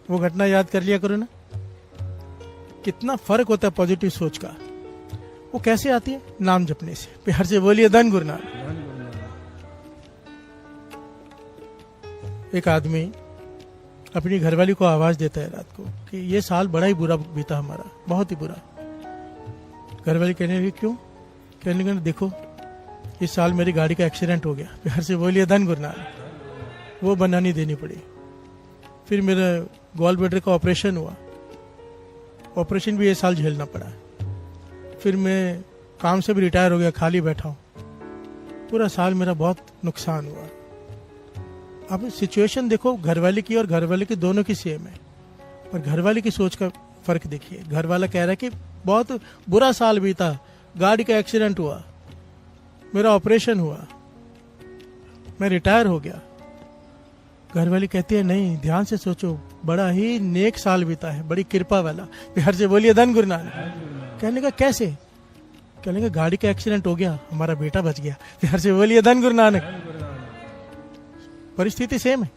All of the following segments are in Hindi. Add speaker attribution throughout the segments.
Speaker 1: वो घटना याद कर लिया करो ना। कितना फर्क होता है पॉजिटिव सोच का। वो कैसे आती है? नाम जपने से। प्यार से बोलिए धन गुरु नानक। एक आदमी अपनी घरवाली को आवाज देता है रात को कि ये साल बड़ा ही बुरा बीता हमारा, बहुत ही बुरा। घरवाली कहने लगी क्यों? कहने लगे देखो इस साल मेरी गाड़ी का एक्सीडेंट हो गया। प्यार से बोलिए धन गुरु नानक। वो बनानी देनी पड़ी। फिर मेरा गॉल ब्लैडर का ऑपरेशन हुआ, ऑपरेशन भी ये साल झेलना पड़ा। फिर मैं काम से भी रिटायर हो गया, खाली बैठा हूँ। पूरा साल मेरा बहुत नुकसान हुआ। अब सिचुएशन देखो, घरवाले की और घरवाले की दोनों की सेम है, पर घरवाले की सोच का फर्क देखिए। घरवाला कह रहा है कि बहुत बुरा साल बीता, गाड़ी का एक्सीडेंट हुआ, मेरा ऑपरेशन हुआ, मैं रिटायर हो गया। घरवाली कहती है नहीं, ध्यान से सोचो, बड़ा ही नेक साल बीता है, बड़ी कृपा वाला। प्यार से बोलिए धन गुरु नानक। कहने का कैसे? कहने का गाड़ी का एक्सीडेंट हो गया, हमारा बेटा बच गया। प्यार से बोलिए धन गुरु नानक। परिस्थिति सेम है,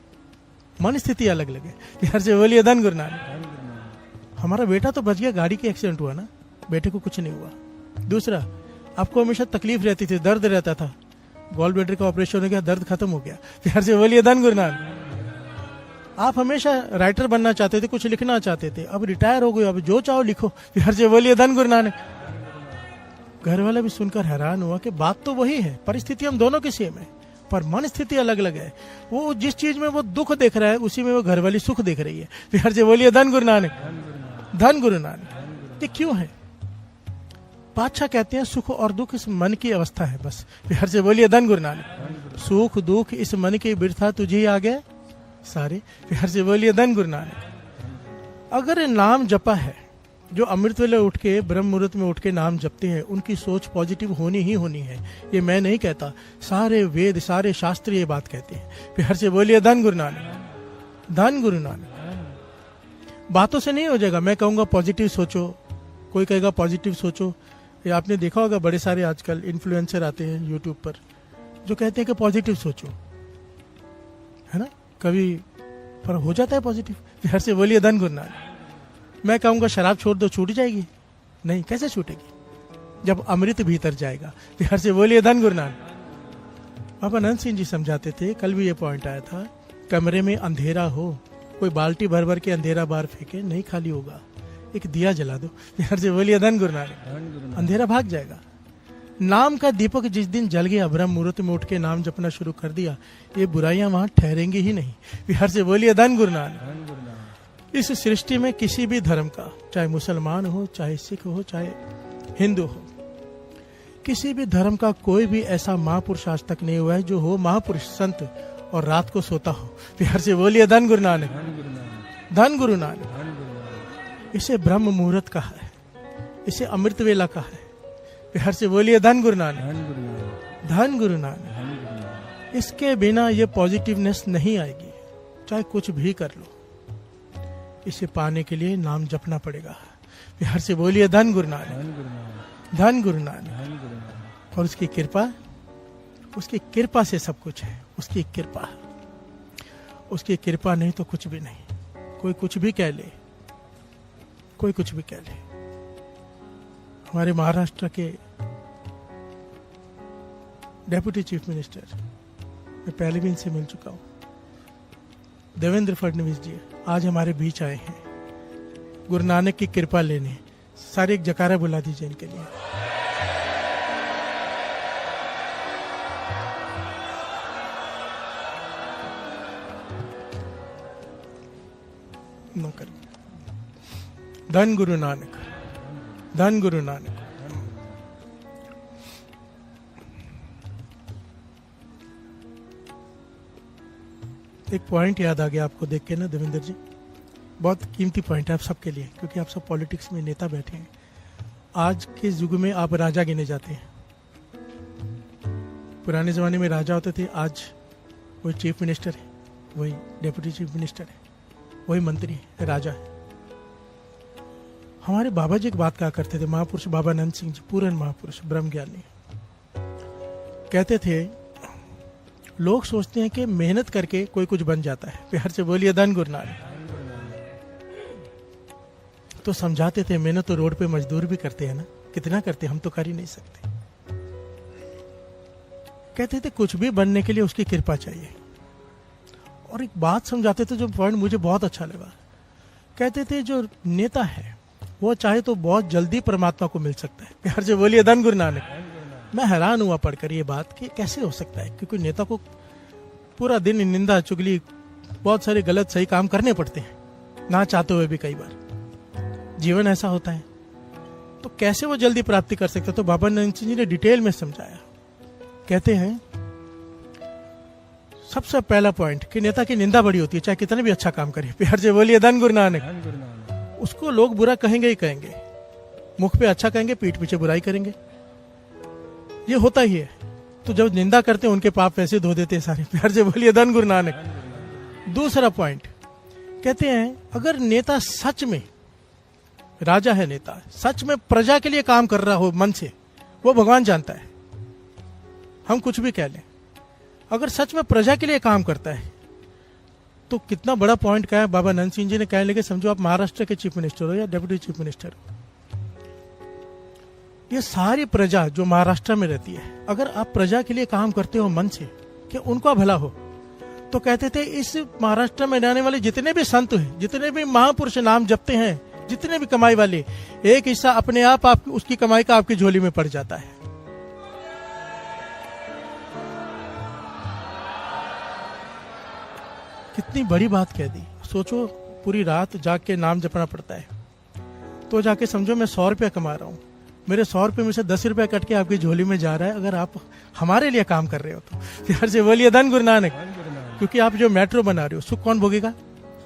Speaker 1: मन स्थिति अलग अलग है। प्यार से बोलिए धन गुरु नानक। हमारा बेटा तो बच गया, गाड़ी का एक्सीडेंट हुआ ना, बेटे को कुछ नहीं हुआ। दूसरा, आपको हमेशा तकलीफ रहती थी, दर्द रहता था, गॉल ब्लैडर का ऑपरेशन हो गया, दर्द खत्म हो गया। प्यार से बोलिए धन गुरु नानक। आप हमेशा राइटर बनना चाहते थे, कुछ लिखना चाहते थे, अब रिटायर हो गए, अब जो चाहो लिखो। प्यार से बोलिए धन गुरु नानक। घर वाला भी सुनकर हैरान हुआ कि बात तो वही है, परिस्थिति हम दोनों की सेम है, पर मन स्थिति अलग अलग है। वो जिस चीज में वो दुख देख रहा है, उसी में वो घरवाली सुख देख रही है। प्यार से बोलिए धन गुरु नानक। धन गुरु नानक। ये क्यों है? पातशाह कहते हैं सुख और दुख इस मन की अवस्था है बस। प्यार से बोलिए धन गुरु नानक। सुख दुख इस मन की बिरथा तुझे आ गए सारे। प्यार से बोलिए धन गुरु नानक। अगर नाम जपा है, जो अमृत वेले उठ के ब्रह्म मुहूर्त में उठ के नाम जपते हैं, उनकी सोच पॉजिटिव होनी ही होनी है। ये मैं नहीं कहता, सारे वेद सारे शास्त्र ये बात कहते हैं। प्यार से बोलिए धन गुरु नानक। धन गुरु नानक। बातों से नहीं हो जाएगा। मैं कहूंगा पॉजिटिव सोचो, कोई कहेगा पॉजिटिव सोचो। ये आपने देखा होगा, बड़े सारे आजकल इन्फ्लुएंसर आते हैं यूट्यूब पर जो कहते हैं कि पॉजिटिव सोचो, है ना, कभी पर हो जाता है पॉजिटिव। प्यार से बोलिए धन गुरु नानक। मैं कहूंगा शराब छोड़ दो, छूट जाएगी? नहीं, कैसे छूटेगी? जब अमृत भीतर जाएगा। प्यार से बोलिए धन गुरु नानक। बाबा नंद सिंह जी समझाते थे, कल भी ये पॉइंट आया था, कमरे में अंधेरा हो, कोई बाल्टी भर भर के अंधेरा बाहर फेंके, नहीं खाली होगा, एक दिया जला दो। प्यार से बोलिए धन गुरु नानक। अंधेरा भाग जाएगा। नाम का दीपक जिस दिन जल गया, ब्रह्म मुहूर्त में उठ के नाम जपना शुरू कर दिया, ये बुराइयां वहां ठहरेंगी ही नहीं। प्यार से बोलिए धन गुरु नानक। इस सृष्टि में किसी भी धर्म का, चाहे मुसलमान हो, चाहे सिख हो, चाहे हिंदू हो, किसी भी धर्म का कोई भी ऐसा महापुरुष आज तक नहीं हुआ है जो हो महापुरुष संत और रात को सोता हो। प्यार से बोलिए धन गुरु नानक। धन गुरु नानक। इसे ब्रह्म मुहूर्त कहा है, इसे अमृत वेला कहा है। प्यार से बोलिए धन गुरु नानक। धन गुरु नानक। इसके बिना ये पॉजिटिवनेस नहीं आएगी, चाहे कुछ भी कर लो। इसे पाने के लिए नाम जपना पड़ेगा। प्यार से बोलिए धन गुरु नानक। धन गुरु नानक। और उसकी कृपा से सब कुछ है। उसकी कृपा नहीं तो कुछ भी नहीं। कोई कुछ भी कह ले, कोई कुछ भी कह ले। हमारे महाराष्ट्र के डेप्यूटी चीफ मिनिस्टर, मैं पहले भी इनसे मिल चुका हूँ, देवेंद्र फडणवीस जी आज हमारे बीच आए हैं गुरु नानक की कृपा लेने। सारे एक जकारा बुला दीजिए इनके लिए। नौकर। धन गुरु नानक। धन गुरु नानक। एक पॉइंट याद आ गया आपको देख के ना देवेंद्र जी, बहुत कीमती पॉइंट है आप सबके लिए, क्योंकि आप सब पॉलिटिक्स में नेता बैठे हैं। आज के युग में आप राजा गिने जाते हैं। पुराने जमाने में राजा होते थे, आज वही चीफ मिनिस्टर है, वही डेप्यूटी चीफ मिनिस्टर है, वही मंत्री है, राजा है। हमारे बाबा जी एक बात कहा करते थे, महापुरुष बाबा नंद सिंह जी, पूरन महापुरुष ब्रह्म ज्ञानी, कहते थे लोग सोचते हैं कि मेहनत करके कोई कुछ बन जाता है। प्यार से बोलिए धन गुरु नानक। तो समझाते थे, मेहनत तो रोड पे मजदूर भी करते हैं ना, कितना करते, हम तो कर ही नहीं सकते। कहते थे कुछ भी बनने के लिए उसकी कृपा चाहिए। और एक बात समझाते थे जो पॉइंट मुझे बहुत अच्छा लगा। कहते थे जो नेता है वो चाहे तो बहुत जल्दी परमात्मा को मिल सकता है। प्यार से बोलिए धन गुरु नानक। मैं हैरान हुआ पढ़कर ये बात कि कैसे हो सकता है, क्योंकि नेता को पूरा दिन निंदा चुगली बहुत सारे गलत सही काम करने पड़ते हैं, ना चाहते हुए भी कई बार जीवन ऐसा होता है, तो कैसे वो जल्दी प्राप्ति कर सकते। तो बाबा नानक सिंह जी ने डिटेल में समझाया। कहते हैं सबसे पहला पॉइंट कि नेता की निंदा बड़ी होती है, चाहे कितना भी अच्छा काम करे। प्यार से बोलिए धन गुरु नानक। उसको लोग बुरा कहेंगे ही कहेंगे, मुख पे अच्छा कहेंगे, पीठ पीछे बुराई करेंगे, ये होता ही है। तो जब निंदा करते हैं उनके पाप वैसे धो देते हैं सारे। प्यार से बोलिए धन गुरु नानक। दूसरा पॉइंट कहते हैं अगर नेता सच में, राजा है नेता, सच में प्रजा के लिए काम कर रहा हो मन से, वो भगवान जानता है, हम कुछ भी कह लें, अगर सच में प्रजा के लिए काम करता है तो कितना बड़ा पॉइंट कहा है बाबा नानक सिंह जी ने। कहने लगे समझो आप महाराष्ट्र के चीफ मिनिस्टर हो या डेप्यूटी चीफ मिनिस्टर हो, ये सारी प्रजा जो महाराष्ट्र में रहती है, अगर आप प्रजा के लिए काम करते हो मन से कि उनका भला हो, तो कहते थे इस महाराष्ट्र में रहने वाले जितने भी संत हैं, जितने भी महापुरुष नाम जपते हैं, जितने भी कमाई वाले, एक हिस्सा अपने आप उसकी कमाई का आपकी झोली में पड़ जाता है। कितनी बड़ी बात कह दी। सोचो पूरी रात जाग के नाम जपना पड़ता है, तो जाके समझो मैं 100 रुपया कमा रहा हूं, मेरे 100 रुपये में से 10 रुपया कट के आपकी झोली में जा रहा है। अगर आप हमारे लिए काम कर रहे हो तो प्यार से बोलिए धन गुरु नानक। क्योंकि आप जो मेट्रो बना रहे हो, सुख कौन भोगेगा?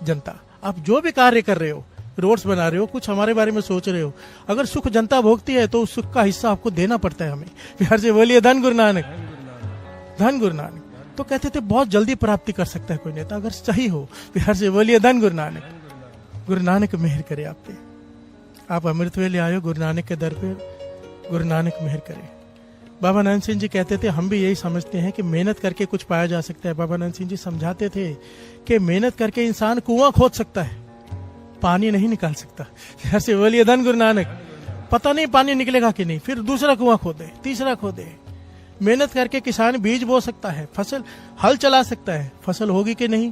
Speaker 1: जनता। आप जो भी कार्य कर रहे हो, रोड्स बना रहे हो, कुछ हमारे बारे में सोच रहे हो, अगर सुख जनता भोगती है तो उस सुख का हिस्सा आपको देना पड़ता है हमें। प्यार से बोलिए धन गुरु नानक। धन गुरु नानक। तो कहते थे बहुत जल्दी प्राप्ति कर सकता है कोई नेता अगर सही हो। प्यार से बोलिए धन गुरु नानक। गुरु नानक मेहर करे आप पे। आप अमृत वेले आयो गुरु नानक के दर पे, गुरु नानक मेहर करे। बाबा नानक सिंह जी कहते थे हम भी यही समझते हैं कि मेहनत करके कुछ पाया जा सकता है। बाबा नानक सिंह जी समझाते थे कि मेहनत करके इंसान कुआं खोद सकता है, पानी नहीं निकाल सकता। प्यार से बोलिए धन गुरु नानक। पता नहीं पानी निकलेगा कि नहीं, फिर दूसरा कुआं खोदे, तीसरा खोदे। मेहनत करके किसान बीज बो सकता है, फसल हल चला सकता है, फसल होगी कि नहीं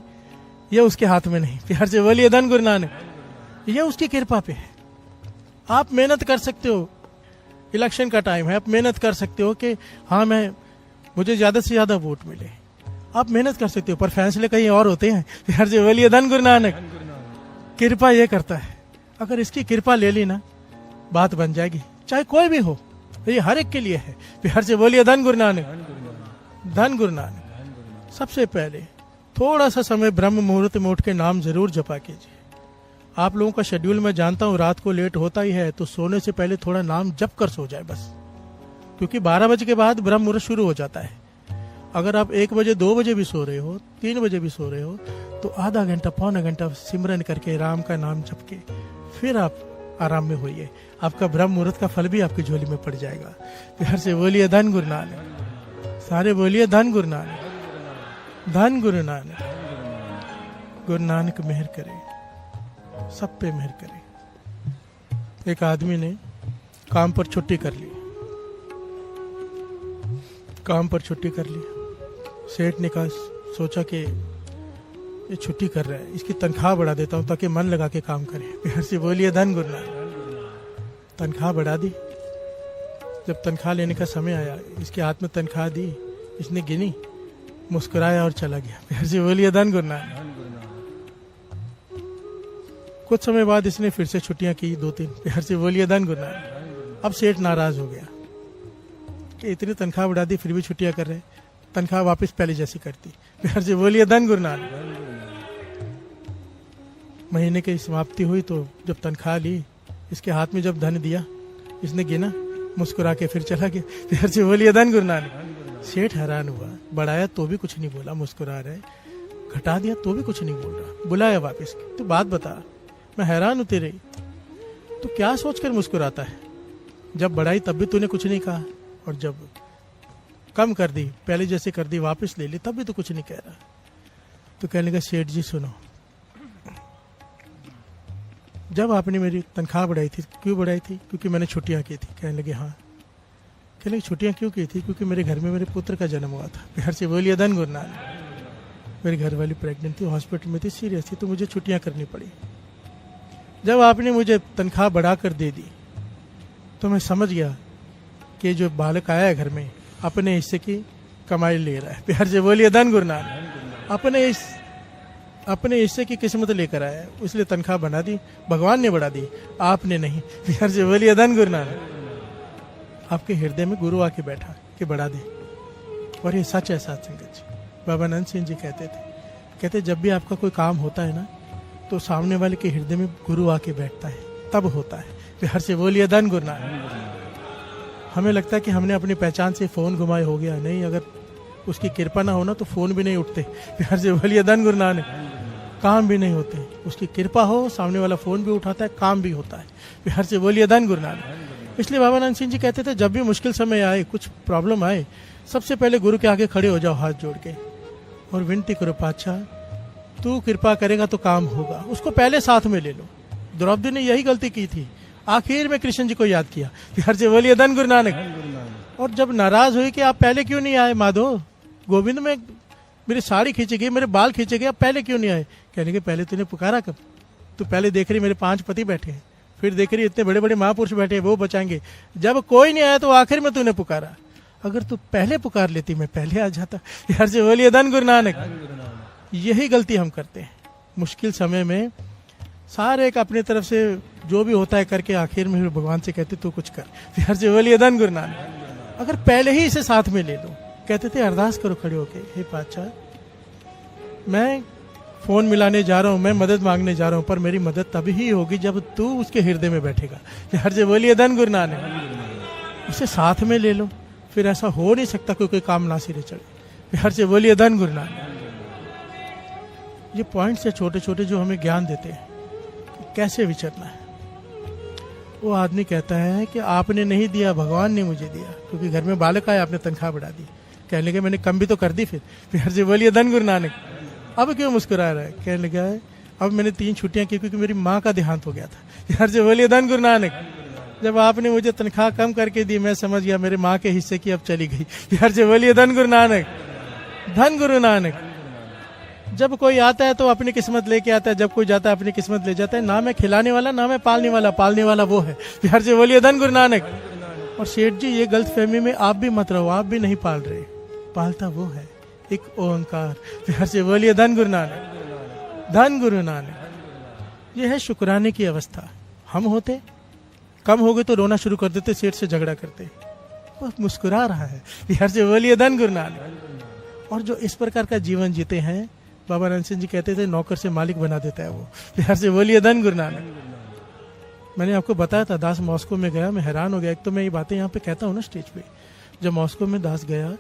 Speaker 1: ये उसके हाथ में नहीं। प्यार से बोलिए धन गुरु नानक। ये उसकी कृपा पे है। आप मेहनत कर सकते हो, इलेक्शन का टाइम है, आप मेहनत कर सकते हो कि हाँ मुझे ज्यादा से ज्यादा वोट मिले, आप मेहनत कर सकते हो, पर फैसले कहीं और होते हैं। प्यार से बोलिए धन गुरु नानक। कृपा ये करता है, अगर इसकी कृपा ले ली ना बात बन जाएगी, चाहे कोई भी हो, ये हर एक के लिए है। प्यार से बोलिए धन गुरु नानक। धन गुरु नानक। सबसे पहले थोड़ा सा समय ब्रह्म मुहूर्त में उठ के नाम जरूर जपा कीजिए। आप लोगों का शेड्यूल मैं जानता हूं रात को लेट होता ही है, तो सोने से पहले थोड़ा नाम जप कर सो जाए बस, क्योंकि 12 बजे के बाद ब्रह्म मुहूर्त शुरू हो जाता है। अगर आप 1 बजे 2 बजे भी सो रहे हो, 3 बजे भी सो रहे हो, तो आधा घंटा पौना घंटा सिमरन करके राम का नाम जप के फिर आप आराम में होइए। आपका ब्रह्म मुहूर्त का फल भी आपकी झोली में पड़ जाएगा। प्यार से बोलिए धन गुरु नानक। सारे बोलिए धन गुरु नानक। धन गुरु नानक। गुरु नानक मेहर करे, सब पे मेहर करे। एक आदमी ने काम पर छुट्टी कर ली, काम पर छुट्टी कर ली। सेठ ने कहा, सोचा कि ये छुट्टी कर रहा है, इसकी तनख्वाह बढ़ा देता हूं ताकि मन लगा के काम करे। प्यार से बोलिए धन गुरु नानक। तनख्वाह बढ़ा दी। जब तनख्वाह लेने का समय आया, इसके हाथ में तनख्वाह दी, इसने गिनी, मुस्कुराया और चला गया। प्यार से बोलिए धन गुरु नानक। कुछ समय बाद इसने फिर से छुट्टियां की 2-3। प्यार से बोलिए धन गुरु नानक। अब सेठ नाराज हो गया कि इतनी तनख्वाह बढ़ा दी फिर भी छुट्टियां कर रहे, तनख्वाह वापस पहले जैसी करती। प्यार से बोलिए धन गुरु नानक। महीने की समाप्ति हुई तो जब तनख्वाह ली, इसके हाथ में जब धन दिया, इसने गिना, मुस्कुरा के फिर चला गया। प्यार से बोलिए धन गुरु नानक। सेठ हैरान हुआ, बढ़ाया तो भी कुछ नहीं बोला, मुस्कुरा रहे, घटा दिया तो भी कुछ नहीं बोल रहा, बुलाया वापस, तो बात बता, मैं हैरान हूं तेरे, तो क्या सोचकर मुस्कुराता है? जब बढ़ाई तब भी तूने कुछ नहीं कहा, और जब कम कर दी, पहले जैसे कर दी, वापस ले ली, तब भी तो कुछ नहीं कह रहा। तो कहने लगा, सेठ जी सुनो, जब आपने मेरी तनख्वाह बढ़ाई थी, क्यों बढ़ाई थी? क्योंकि मैंने छुट्टियां की थी। कहने लगे हाँ। कहने लगे छुट्टियां क्यों की थी? क्योंकि मेरे घर में मेरे पुत्र का जन्म हुआ था। बिहार से बोलिए धन गुरु नानक। मेरी घरवाली प्रेग्नेंट थी, हॉस्पिटल में थी, सीरियस थी, तो मुझे छुट्टियां करनी पड़ी। जब आपने मुझे तनख्वाह बढ़ा कर दे दी तो मैं समझ गया कि जो बालक आया है घर में अपने हिस्से की कमाई ले रहा है। बिहार से बोलिए धन गुरु नानक। अपने हिस्से की किस्मत लेकर आया है, इसलिए तनख्वाह बना दी। भगवान ने बढ़ा दी, आपने नहीं। बिहार से बोलिए धन गुरु नानक। आपके हृदय में गुरु आके बैठा कि बढ़ा दे। और ये सच है साथ संगत जी। बाबा नंद सिंह जी कहते जब भी आपका कोई काम होता है ना, तो सामने वाले के हृदय में गुरु आके बैठता है, तब होता है। बिहार से बोलिए धन गुरु नानक। हमें लगता है कि हमने अपनी पहचान से फोन घुमाए हो गया, नहीं, अगर उसकी कृपा ना होना तो फोन भी नहीं उठते। बिहार से बोलिए धन गुरु नानक। काम भी नहीं होते, उसकी कृपा हो, सामने वाला फोन भी उठाता है, काम भी होता है। बिहार से बोलिए धन गुरु नानक। इसलिए बाबा नंद सिंह जी कहते थे जब भी मुश्किल समय आए, कुछ प्रॉब्लम आए, सबसे पहले गुरु के आगे खड़े हो जाओ हाथ जोड़ के और विनती करो, पातशाह तू कृपा करेगा तो काम होगा। उसको पहले साथ में ले लो। द्रौपदी ने यही गलती की थी, आखिर में कृष्ण जी को याद किया। बिहार से बोलिए धन गुरु नानक। और जब नाराज हुई कि आप पहले क्यों नहीं आए माधो, गोविंद में मेरी साड़ी खींची गई, मेरे बाल खींचे गए, आप पहले क्यों नहीं आए? कहने के पहले तूने पुकारा कब? तू पहले देख रही मेरे 5 पति बैठे हैं, फिर देख रही इतने बड़े बड़े महापुरुष बैठे हैं, वो बचाएंगे। जब कोई नहीं आया तो आखिर में तूने पुकारा। अगर तू पहले पुकार लेती मैं पहले आ जाता। बिहार से बोलिए धन गुरु नानक। यही गलती हम करते हैं मुश्किल समय में, सारे एक अपनी तरफ से जो भी होता है करके आखिर में भगवान से कहते तू कुछ कर। बिहार से बोलिए धन गुरु नानक। अगर पहले ही इसे साथ में ले लो, कहते थे अरदास करो खड़े होके, हे पातशाह मैं फोन मिलाने जा रहा हूं, मैं मदद मांगने जा रहा हूं, पर मेरी मदद तभी ही होगी जब तू उसके हृदय में बैठेगा। बिहार से बोलिए धन गुरु नानक। उसे साथ में ले लो, फिर ऐसा हो नहीं सकता कोई काम ना सिरे चढ़े। बिहार से बोलिए धन गुरु नानक। ये पॉइंट्स है छोटे छोटे जो हमें ज्ञान देते हैं कि कैसे विचरना है। वो आदमी कहता है कि आपने नहीं दिया, भगवान ने मुझे दिया, क्योंकि घर में बालक आया, आपने तनख्वाह बढ़ा दी। कहने लगे मैंने कम भी तो कर दी। फिर बिहार से बोलिए धन गुरु नानक। अब क्यों मुस्कुरा रहा है? कहने लगा है अब मैंने 3 छुट्टियां की क्योंकि मेरी माँ का देहांत हो गया था। बिहार से बोलिए धन गुरु नानक। जब आपने मुझे तनख्वाह कम करके दी, मैं समझ गया मेरे माँ के हिस्से की अब चली गई। बिहार से बोलिए धन गुरु नानक। धन गुरु नानक। जब कोई आता है तो अपनी किस्मत लेके आता है, जब कोई जाता है अपनी किस्मत ले जाता है। ना मैं खिलाने वाला, ना मैं पालने वाला, पालने वाला वो है। बिहार से बोलिए धन गुरु नानक। और सेठ जी ये गलत फहमी में आप भी मत रहो, आप भी नहीं पाल रहे, पालता वो है, एक ओंकार। बिहार से बोलिए धन गुरु नानक। धन गुरु नानक। ये है शुक्राने की अवस्था। हम होते कम हो गए तो रोना शुरू कर देते, सेठ से झगड़ा करते, वो मुस्कुरा रहा है। बिहार से बोलिए धन गुरु नानक। और जो इस प्रकार का जीवन जीते हैं, बाबा नंद सिंह जी कहते थे नौकर से मालिक बना देता है वो। बिहार से बोलिए धन गुरु नानक। मैंने आपको बताया था दास मॉस्को में गया, मैं हैरान हो गया। एक तो मैं ये बातें यहाँ पे कहता हूँ ना स्टेज पे, जब मॉस्को में दास गया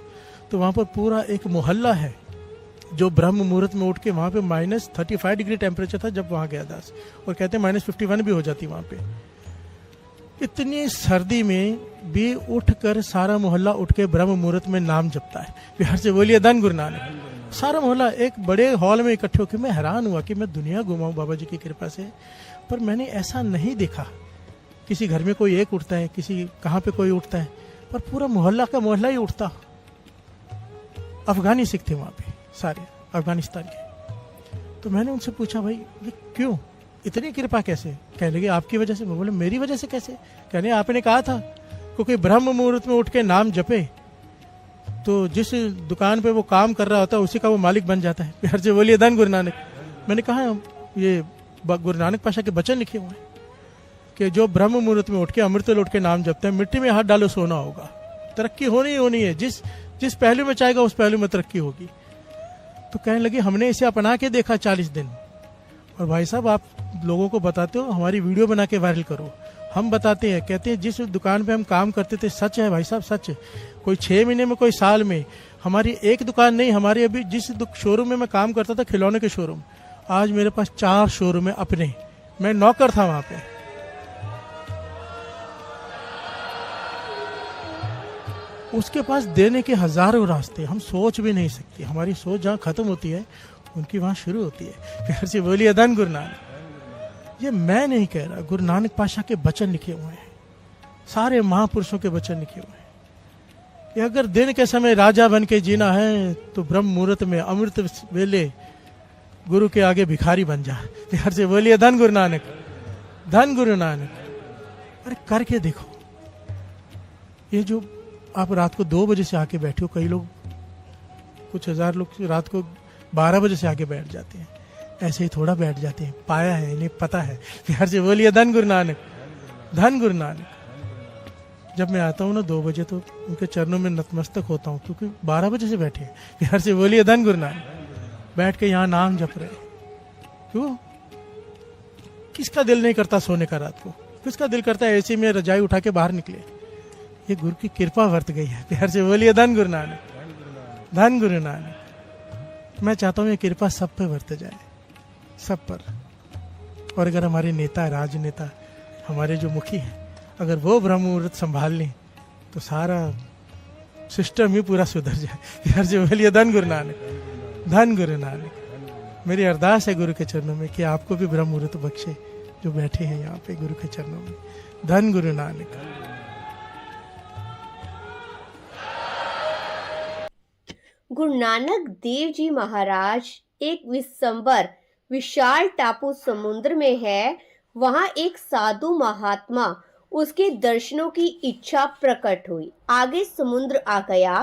Speaker 1: तो वहाँ पर पूरा एक मोहल्ला है जो ब्रह्म मुहूर्त में उठ के, वहाँ पे -35 डिग्री टेम्परेचर था जब वहाँ गया दास, और कहते हैं -51 भी हो जाती वहाँ पे। इतनी सर्दी में भी उठकर सारा मोहल्ला उठ के ब्रह्म मुहूर्त में नाम जपता है। बिहार से बोलिए धन गुरु नानक। सारा मोहल्ला एक बड़े हॉल में इकट्ठे होकर, मैं हैरान हुआ कि मैं दुनिया घुमाऊं बाबा जी की कृपा से, पर मैंने ऐसा नहीं देखा। किसी घर में कोई एक उठता है, किसी कहाँ पे कोई उठता है, पर पूरा मोहल्ला का मोहल्ला ही उठता। अफगानी सिख थे वहाँ पे सारे, अफगानिस्तान के। तो मैंने उनसे पूछा भाई ये क्यों, इतनी कृपा कैसे? कहने लगे आपकी वजह से। मैं बोले मेरी वजह से कैसे? कहने आपने कहा था क्योंकि ब्रह्म मुहूर्त में उठ के नाम जपे तो जिस दुकान पे वो काम कर रहा होता है उसी का वो मालिक बन जाता है। बिहार से बोलिए धन गुरु नानक। मैंने कहा ये गुरु नानक पाशा के वचन लिखे हुए हैं कि जो ब्रह्म मुहूर्त में उठ के अमृत लौट के नाम जपते हैं, मिट्टी में हाथ डालो सोना होगा। तरक्की होनी ही होनी है, जिस पहलू में चाहेगा उस पहलू में तरक्की होगी। तो कहने लगे हमने इसे अपना के देखा 40 दिन, और भाई साहब आप लोगों को बताते हो, हमारी वीडियो बना के वायरल करो। हम बताते हैं, कहते हैं जिस दुकान पे हम काम करते थे, सच है भाई साहब सच, कोई 6 महीने में कोई साल में, हमारी एक दुकान नहीं, हमारी अभी जिस शोरूम में मैं काम करता था खिलौने के शोरूम, आज मेरे पास 4 शोरूम है अपने। मैं नौकर था वहां पे। उसके पास देने के हजारों रास्ते, हम सोच भी नहीं सकते। हमारी सोच जहाँ खत्म होती है उनकी वहां शुरू होती है। फिर से बोलिए धन गुरु नानक। ये मैं नहीं कह रहा, गुरु नानक पातशाह के वचन लिखे हुए हैं, सारे महापुरुषों के वचन लिखे हुए हैं कि अगर दिन के समय राजा बन के जीना है तो ब्रह्म मुहूर्त में अमृत वेले गुरु के आगे भिखारी बन जा। यार से बोलिए धन गुरु नानक, धन गुरु नानक। अरे करके देखो, ये जो आप रात को 2 बजे से आके बैठे हो, कई लोग, कुछ हजार लोग रात को 12 बजे से आके बैठ जाते हैं, ऐसे ही थोड़ा बैठ जाते हैं, पाया है, इन्हें पता है। यार से बोलिए धन गुरु नानक, धन गुरु नानक। जब मैं आता हूँ ना 2 बजे तो उनके चरणों में नतमस्तक होता हूँ, क्योंकि 12 बजे से बैठे हैं। यार से बोलिए धन गुरु नानक। बैठ के यहाँ नाम जप रहे, क्यों? किसका दिल नहीं करता सोने का रात को? किसका दिल करता है ऐसे में रजाई उठा के बाहर निकले? ये गुरु की कृपा वर्त गई है। प्यार से बोलिए धन गुरु नानक, धन गुरु नानक। मैं चाहता हूँ ये कृपा सब पे वर्त जाए, सब पर। और अगर हमारे नेता, राजनेता, हमारे जो मुखी हैं, अगर वो ब्रह्म मुहूर्त संभाल लें तो सारा सिस्टम ही पूरा सुधर जाए। प्यार से बोलिए धन गुरु नानक, धन गुरु नानक। मेरी अरदास है गुरु के चरणों में कि आपको भी ब्रह्म मुहूर्त बख्शे, जो बैठे हैं यहाँ पे गुरु के चरणों में। धन गुरु नानक।
Speaker 2: गुरु नानक देव जी महाराज एक विश्वंभर विशाल टापू समुद्र में है। वहां एक साधु महात्मा, उसके दर्शनों की इच्छा प्रकट हुई। आगे समुद्र आ गया।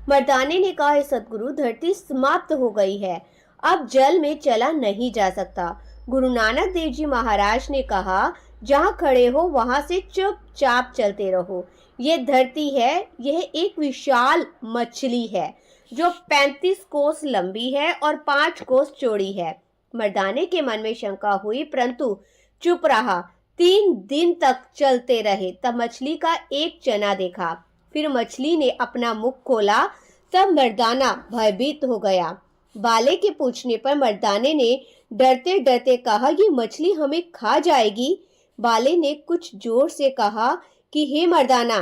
Speaker 2: मर्दाने ने कहा, हे सतगुरु, धरती समाप्त हो गई है, अब जल में चला नहीं जा सकता। गुरु नानक देव जी महाराज ने कहा, जहाँ खड़े हो वहां से चुपचाप चलते रहो। ये धरती है, यह एक विशाल मछली है जो 35 कोस लंबी है और 5 कोस चौड़ी है। मर्दाने के मन में शंका हुई, परंतु चुप रहा। 3 दिन तक चलते रहे, तब मछली का एक चना देखा। फिर मछली ने अपना मुख खोला, तब मर्दाना भयभीत हो गया। बाले के पूछने पर मर्दाने ने डरते डरते कहा, ये मछली हमें खा जाएगी। बाले ने कुछ जोर से कहा कि हे मर्दाना,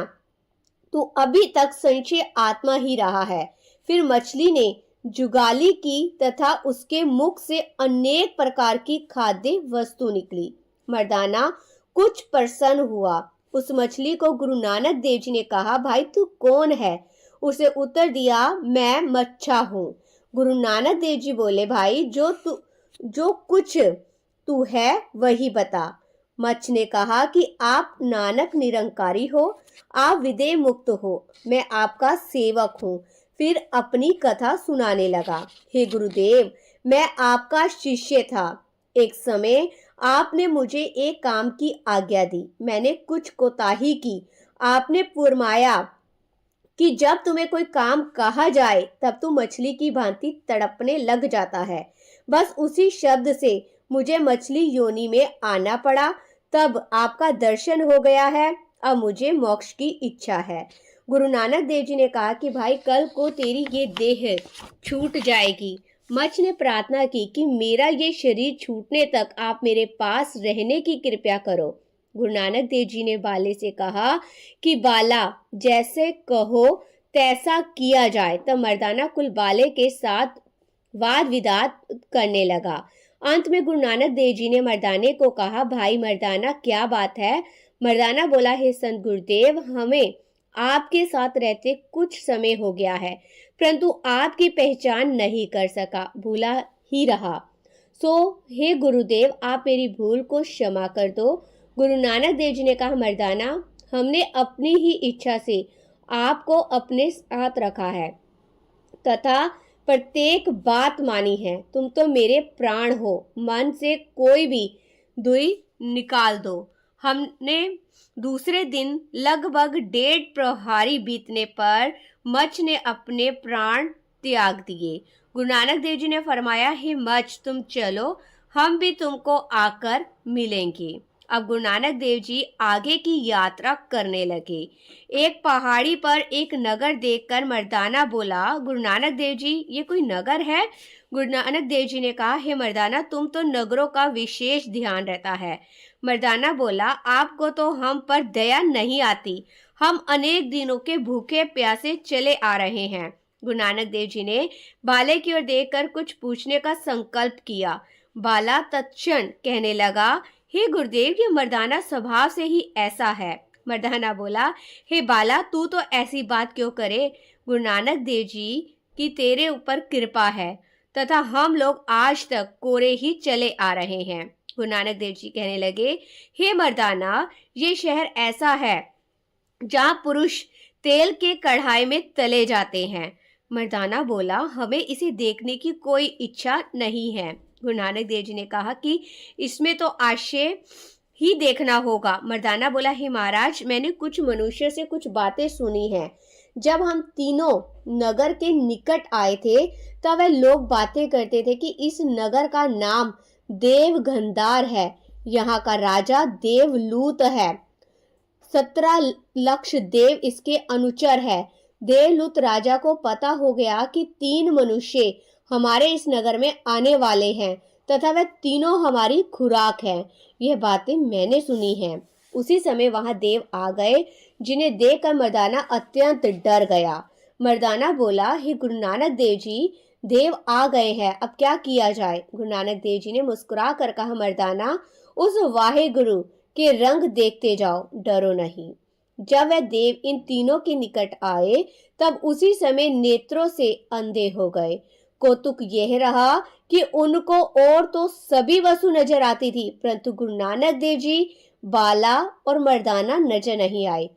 Speaker 2: तू अभी तक संशय आत्मा ही रहा है। फिर मछली ने जुगाली की तथा उसके मुख से अनेक प्रकार की खाद्य वस्तु निकली। मर्दाना कुछ प्रसन्न हुआ। उस मछली को गुरु नानक देव जी ने कहा, भाई तू कौन है? उसे उत्तर दिया, मैं मच्छा हूँ। गुरु नानक देव जी बोले, भाई जो कुछ तू है वही बता। मच्छ ने कहा कि आप नानक निरंकारी हो, आप विदेह मुक्त हो, मैं आपका सेवक हूँ। फिर अपनी कथा सुनाने लगा। हे गुरुदेव, मैं आपका शिष्य था। एक समय आपने मुझे एक काम की आज्ञा दी, मैंने कुछ कोताही की। आपने फरमाया कि जब तुम्हें कोई काम कहा जाए तब तू मछली की भांति तड़पने लग जाता है। बस उसी शब्द से मुझे मछली योनि में आना पड़ा। तब आपका दर्शन हो गया है। अब मुझे मोक्ष की इच्छा है। गुरु नानक देव जी ने कहा कि भाई, कल को तेरी ये देह छूट जाएगी। मच्छ ने प्रार्थना की कि मेरा ये शरीर छूटने तक आप मेरे पास रहने की कृपा करो। गुरु नानक देव जी ने बाले से कहा कि बाला, जैसे कहो तैसा किया जाए। तब मर्दाना कुल बाले के साथ वाद विवाद करने लगा। अंत में गुरु नानक देव जी ने मर्दाने को कहा, भाई मर्दाना, क्या बात है? मर्दाना बोला, हे संत गुरुदेव, हमें आपके साथ रहते कुछ समय हो गया है, परंतु आपकी पहचान नहीं कर सका, भूला ही रहा। सो हे गुरुदेव, आप मेरी भूल को क्षमा कर दो। गुरु नानक देव जी ने कहा, मर्दाना, हमने अपनी ही इच्छा से आपको अपने साथ रखा है तथा प्रत्येक बात मानी है। तुम तो मेरे प्राण हो, मन से कोई भी दुई निकाल दो। हमने दूसरे दिन लगभग 1.5 प्रहरी बीतने पर मच्छ ने अपने प्राण त्याग दिए। गुरु नानक देव जी ने फरमाया, हे मच्छ, तुम चलो, हम भी तुमको आकर मिलेंगे। अब गुरु नानक देव जी आगे की यात्रा करने लगे। एक पहाड़ी पर एक नगर देखकर मर्दाना बोला, गुरु नानक देव जी, ये कोई नगर है? गुरु नानक देव जी ने कहा, हे मर्दाना, तुम तो नगरों का विशेष ध्यान रहता है। मर्दाना बोला, आपको तो हम पर दया नहीं आती। हम अनेक दिनों के भूखे प्यासे चले आ रहे हैं। गुरु नानक देव जी ने बाले की ओर देखकर कुछ पूछने का संकल्प किया। बाला तत्क्षण कहने लगा, हे गुरुदेव, ये मर्दाना स्वभाव से ही ऐसा है। मर्दाना बोला, हे बाला, तू तो ऐसी बात क्यों करे? गुरु नानक देव जी की तेरे ऊपर कृपा है तथा हम लोग आज तक कोरे ही चले आ रहे हैं। गुरु नानक देव जी कहने लगे, हे मर्दाना, ये शहर ऐसा है जहाँ पुरुष तेल के कढ़ाई में तले जाते हैं। मर्दाना बोला, हमें इसे देखने की कोई इच्छा नहीं है। गुरु नानक देव जी ने कहा कि इसमें तो आश्चर्य ही देखना होगा। मर्दाना बोला, हे महाराज, मैंने कुछ मनुष्य से कुछ बातें सुनी हैं। जब हम तीनों नगर के निकट आए थे तब वह लोग बातें करते थे कि इस नगर का नाम देवगंधार है, यहाँ का राजा देवलूत है, 17 लाख देव इसके अनुचर है। देवलूत राजा को पता हो गया कि 3 मनुष्य हमारे इस नगर में आने वाले हैं तथा वह तीनों हमारी खुराक हैं। यह बातें मैंने सुनी हैं। उसी समय वहां देव आ गए, जिन्हें देखकर मर्दाना अत्यंत डर गया। मर्दाना बोला, हे गुरु नानक देव जी, देव आ गए हैं, अब क्या किया जाए? गुरु नानक देव जी ने मुस्कुरा कर कहा, मर्दाना, उस वाहे गुरु के रंग देखते जाओ, डरो नहीं। जब वह देव इन तीनों के निकट आए तब उसी समय नेत्रों से अंधे हो गए। कौतुक यह रहा कि उनको और तो सभी वस्तु नजर आती थी, परंतु गुरु नानक देव जी, बाला और मर्दाना नजर नहीं आए।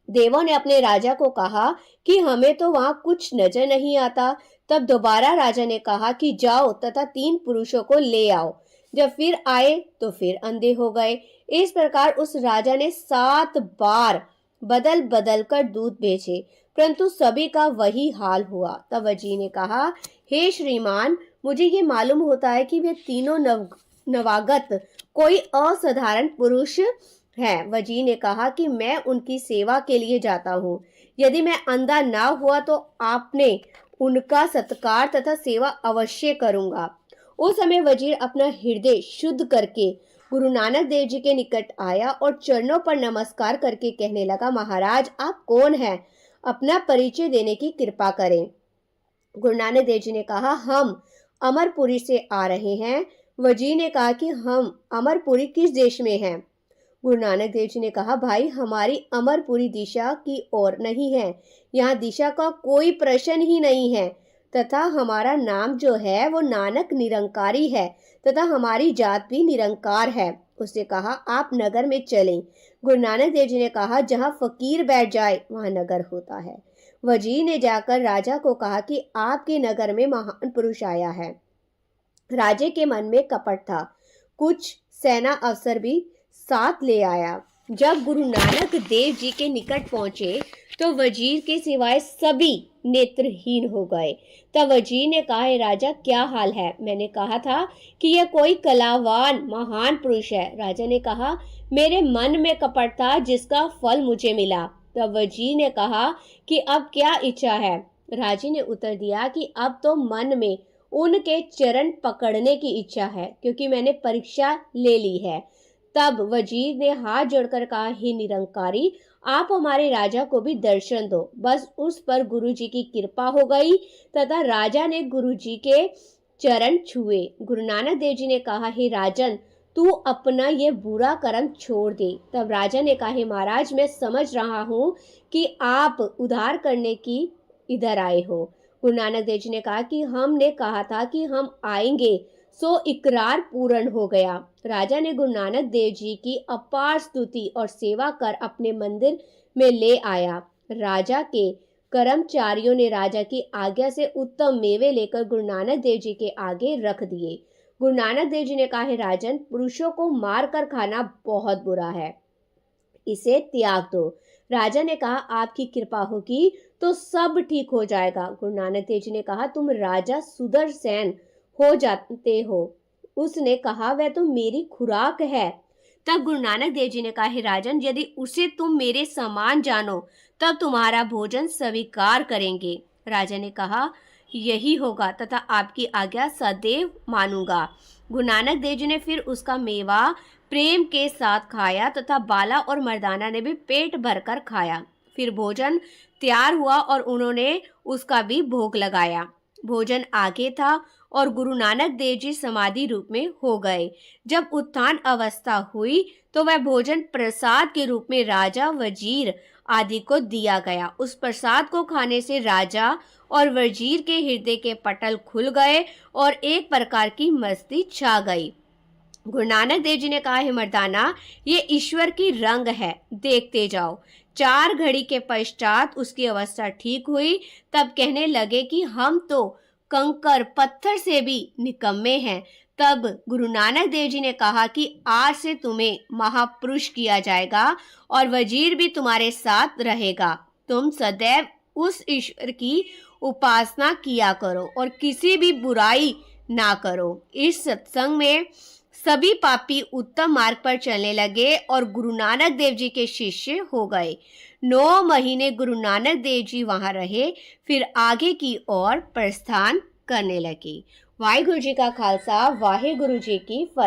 Speaker 2: देवों ने अपने राजा को कहा कि हमें तो वहां कुछ नजर नहीं आता। तब दोबारा राजा ने कहा कि जाओ तथा 3 पुरुषों को ले आओ। जब फिर आए तो फिर अंधे हो गए। इस प्रकार उस राजा ने 7 बार बदल बदल कर दूध बेचे, परंतु सभी का वही हाल हुआ। तब वजीर ने कहा, हे श्रीमान, मुझे ये मालूम होता है कि वे तीनों नवागत कोई असाधारण पुरुष है। वजीर ने कहा कि मैं उनकी सेवा के लिए जाता हूँ। यदि मैं अंधा ना हुआ तो आपने उनका सत्कार तथा सेवा अवश्य करूंगा। उस समय वजीर अपना हृदय शुद्ध करके गुरु नानक देव जी के निकट आया और चरणों पर नमस्कार करके कहने लगा, महाराज, आप कौन हैं? अपना परिचय देने की कृपा करें। गुरु नानक देव जी ने कहा, हम अमरपुरी से आ रहे हैं। वजीर ने कहा कि हम अमरपुरी किस देश में हैं? गुरु नानक देव जी ने कहा, भाई, हमारी अमरपुरी दिशा की ओर नहीं है, यहाँ दिशा का कोई प्रश्न ही नहीं है, तथा हमारा नाम जो है वो नानक निरंकारी है तथा हमारी जात भी निरंकार है। उसने कहा, आप नगर में चलें। गुरु नानक देव जी ने कहा, जहाँ फकीर बैठ जाए वहाँ नगर होता है। वजीर ने जाकर राजा को कहा कि आपके नगर में महान पुरुष आया है। राजे के मन में कपट था, कुछ सेना अफसर भी साथ ले आया। जब गुरु नानक देव जी के निकट पहुंचे तो वजीर के सिवाय सभी नेत्रहीन हो गए। तब वजीर ने कहा, राजा, क्या हाल है? मैंने कहा था कि यह कोई कलावान महान पुरुष है। राजा ने कहा, मेरे मन में कपट था जिसका फल मुझे मिला। तब वजीर ने कहा कि अब क्या इच्छा है? राजे ने उत्तर दिया कि अब तो मन में उनके चरण पकड़ने की इच्छा है, क्योंकि मैंने परीक्षा ले ली है। तब वजीर ने हाथ जोड़कर कहा, हे निरंकारी, आप हमारे राजा को भी दर्शन दो। बस उस पर गुरुजी की कृपा हो गई तथा राजा ने गुरुजी के चरण छुए। गुरु नानक देव जी ने कहा, हे राजन, तू अपना ये बुरा कर्म छोड़ दे। तब राजा ने कहा, हे महाराज, मैं समझ रहा हूँ कि आप उद्धार करने की इधर आए हो। गुरु नानक देव जी ने कहा कि हमने कहा था कि हम आएंगे, सो इकरार पूर्ण हो गया। राजा ने गुरु नानक देव जी की अपार स्तुति और सेवा कर अपने मंदिर में ले आया। राजा के कर्मचारियों ने राजा की आज्ञा से उत्तम मेवे लेकर गुरु नानक देव जी के आगे रख दिए। गुरु नानक देव जी ने कहा, हे राजन, पुरुषों को मार कर खाना बहुत बुरा है, इसे त्याग दो। राजा ने कहा, आपकी कृपा होगी तो सब ठीक हो जाएगा। गुरु नानक देव जी ने कहा, तुम राजा सुदर्शन हो जाते हो। उसने कहा, वह तो मेरी खुराक है। तब गुरु नानक देव जी ने कहा, हे राजन, यदि उसे तुम मेरे समान जानो तब तुम्हारा भोजन स्वीकार करेंगे। राजा ने कहा, यही होगा तथा आपकी आज्ञा सदैव मानूंगा। गुरु नानक देव जी ने फिर उसका मेवा प्रेम के साथ खाया तथा बाला और मर्दाना ने भी पेट भरकर खाया। फिर भोजन तैयार हुआ और उन्होंने उसका भी भोग लगाया। भोजन आगे था और गुरु नानक देव जी समाधि रूप में हो गए। जब उत्थान अवस्था हुई तो वह भोजन प्रसाद के रूप में राजा, वजीर आदि को दिया गया। उस प्रसाद को खाने से राजा और वजीर के हृदय के पटल खुल गए और एक प्रकार की मस्ती छा गई। गुरु नानक देव जी ने कहा, हे मर्दाना, ये ईश्वर की रंग है, देखते जाओ। 4 घड़ी के पश्चात उसकी अवस्था ठीक हुई। तब कहने लगे कि हम तो कंकर पत्थर से भी निकम्मे हैं। तब गुरु नानक देव जी ने कहा कि आज से तुम्हें महापुरुष किया जाएगा और वजीर भी तुम्हारे साथ रहेगा। तुम सदैव उस ईश्वर की उपासना किया करो और किसी भी बुराई ना करो। इस सत्संग में सभी पापी उत्तम मार्ग पर चलने लगे और गुरु नानक देव जी के शिष्य हो गए। 9 महीने गुरु नानक देव जी वहां रहे, फिर आगे की ओर प्रस्थान करने लगे। वाहिगुरु जी का खालसा, वाहिगुरु जी की फतेह।